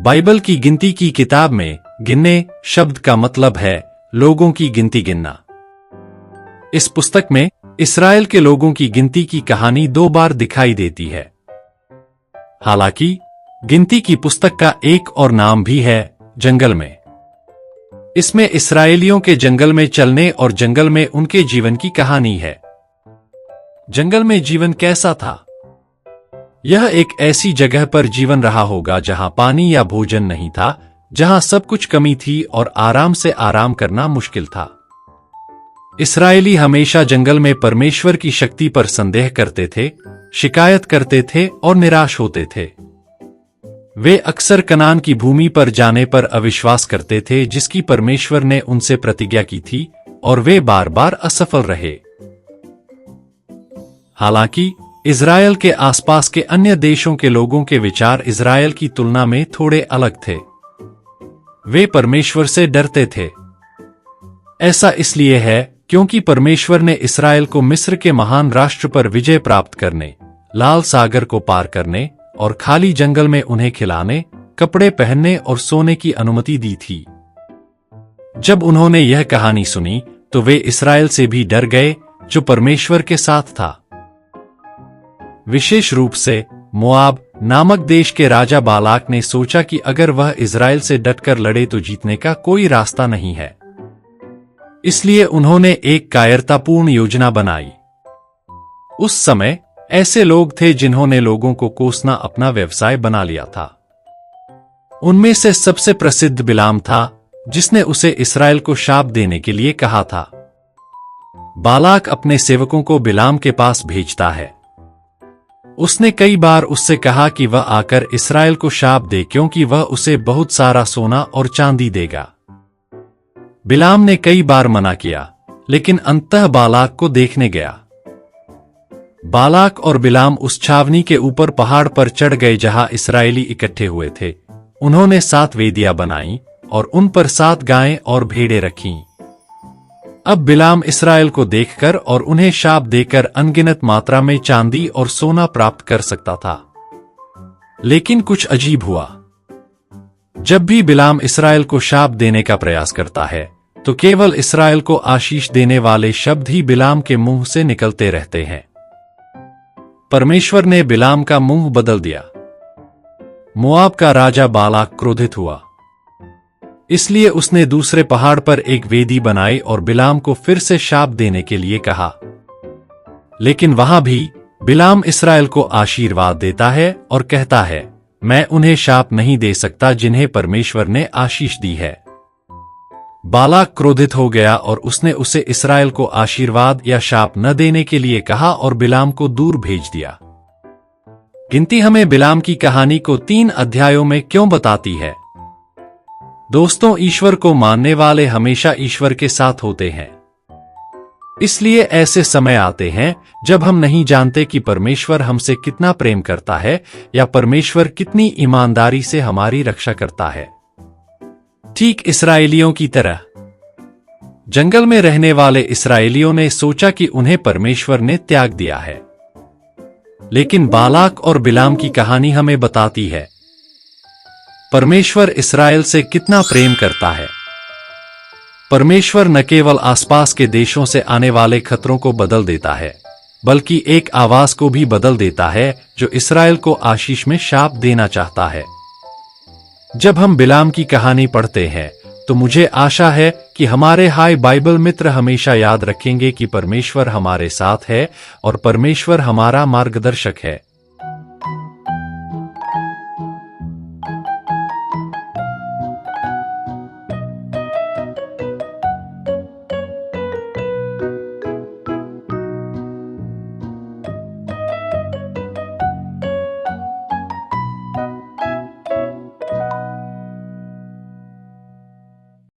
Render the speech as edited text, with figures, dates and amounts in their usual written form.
Bible की गिनती की किताब में गिनने शब्द का मतलब है लोगों की गिनती गिनना। इस पुस्तक में इस्राएल के लोगों की गिनती की कहानी 2 बार दिखाई देती है। हालांकि गिनती की पुस्तक का एक और नाम भी है जंगल में। इसमें इस्राएलियों के जंगल में चलने और जंगल में उनके जीवन की कहानी है। जंगल में जीवन कैसा था? यह एक ऐसी जगह पर जीवन रहा होगा जहां पानी या भोजन नहीं था, जहां सब कुछ कमी थी और आराम से आराम करना मुश्किल था। इस्राएली हमेशा जंगल में परमेश्वर की शक्ति पर संदेह करते थे, शिकायत करते थे और निराश होते थे। वे अक्सर कनान की भूमि पर जाने पर अविश्वास करते थे जिसकी परमेश्वर ने उनसे प्रतिज्ञा की थी, और वे बार बार असफल रहे। हालांकि इज़राइल के आसपास के अन्य देशों के लोगों के विचार इज़राइल की तुलना में थोड़े अलग थे। वे परमेश्वर से डरते थे। ऐसा इसलिए है क्योंकि परमेश्वर ने इस्राएल को मिस्र के महान राष्ट्र पर विजय प्राप्त करने, लाल सागर को पार करने और खाली जंगल में उन्हें खिलाने, कपड़े पहनने और सोने की अनुमति दी थी। जब उन्होंने यह कहानी सुनी तो वे इस्राएल से भी डर गए जो परमेश्वर के साथ था। विशेष रूप से मोआब नामक देश के राजा बालाक ने सोचा कि अगर वह इज़राइल से डटकर लड़े तो जीतने का कोई रास्ता नहीं है। इसलिए उन्होंने एक कायरतापूर्ण योजना बनाई। उस समय ऐसे लोग थे जिन्होंने लोगों को कोसना अपना व्यवसाय बना लिया था। उनमें से सबसे प्रसिद्ध बिलाम था, जिसने उसे इस्राएल को शाप देने के लिए कहा था। बालाक अपने सेवकों को बिलाम के पास भेजता है। उसने कई बार उससे कहा कि वह आकर इस्राएल को शाप दे क्योंकि वह उसे बहुत सारा सोना और चांदी देगा। बिलाम ने कई बार मना किया, लेकिन अंततः बालाक को देखने गया। बालाक और बिलाम उस छावनी के ऊपर पहाड़ पर चढ़ गए जहां इस्राएली इकट्ठे हुए थे। उन्होंने 7 वेदियां बनाई और उन पर 7 गायें और भेड़ें रखीं। अब बिलाम इस्राएल को देखकर और उन्हें शाप देकर अनगिनत मात्रा में चांदी और सोना प्राप्त कर सकता था। लेकिन कुछ अजीब हुआ। जब भी बिलाम इस्राएल को शाप देने का प्रयास करता है तो केवल इस्राएल को आशीष देने वाले शब्द ही बिलाम के मुंह से निकलते रहते हैं। परमेश्वर ने बिलाम का मुंह बदल दिया। मोआब का राजा बालाक क्रोधित हुआ। इसलिए उसने दूसरे पहाड़ पर एक वेदी बनाई और बिलाम को फिर से शाप देने के लिए कहा। लेकिन वहां भी बिलाम इस्राएल को आशीर्वाद देता है और कहता है, मैं उन्हें शाप नहीं दे सकता जिन्हें परमेश्वर ने आशीष दी है। बालाक क्रोधित हो गया और उसने उसे इस्राएल को आशीर्वाद या शाप न देने के लिए कहा और बिलाम को दूर भेज दिया। गिनती हमें बिलाम की कहानी को 3 अध्यायों में क्यों बताती है? दोस्तों, ईश्वर को मानने वाले हमेशा ईश्वर के साथ होते हैं। इसलिए ऐसे समय आते हैं जब हम नहीं जानते कि परमेश्वर हमसे कितना प्रेम करता है या परमेश्वर कितनी ईमानदारी से हमारी रक्षा करता है। ठीक इस्राएलियों की तरह जंगल में रहने वाले इस्राएलियों ने सोचा कि उन्हें परमेश्वर ने त्याग दिया है। लेकिन बालाक और बिलाम की कहानी हमें बताती है परमेश्वर इस्राएल से कितना प्रेम करता है। परमेश्वर न केवल आसपास के देशों से आने वाले खतरों को बदल देता है, बल्कि एक आवाज को भी बदल देता है जो इस्राएल को आशीष में शाप देना चाहता है। जब हम बिलाम की कहानी पढ़ते हैं तो मुझे आशा है कि हमारे हाय बाइबल मित्र हमेशा याद रखेंगे कि परमेश्वर हमारे साथ है और परमेश्वर हमारा मार्गदर्शक है।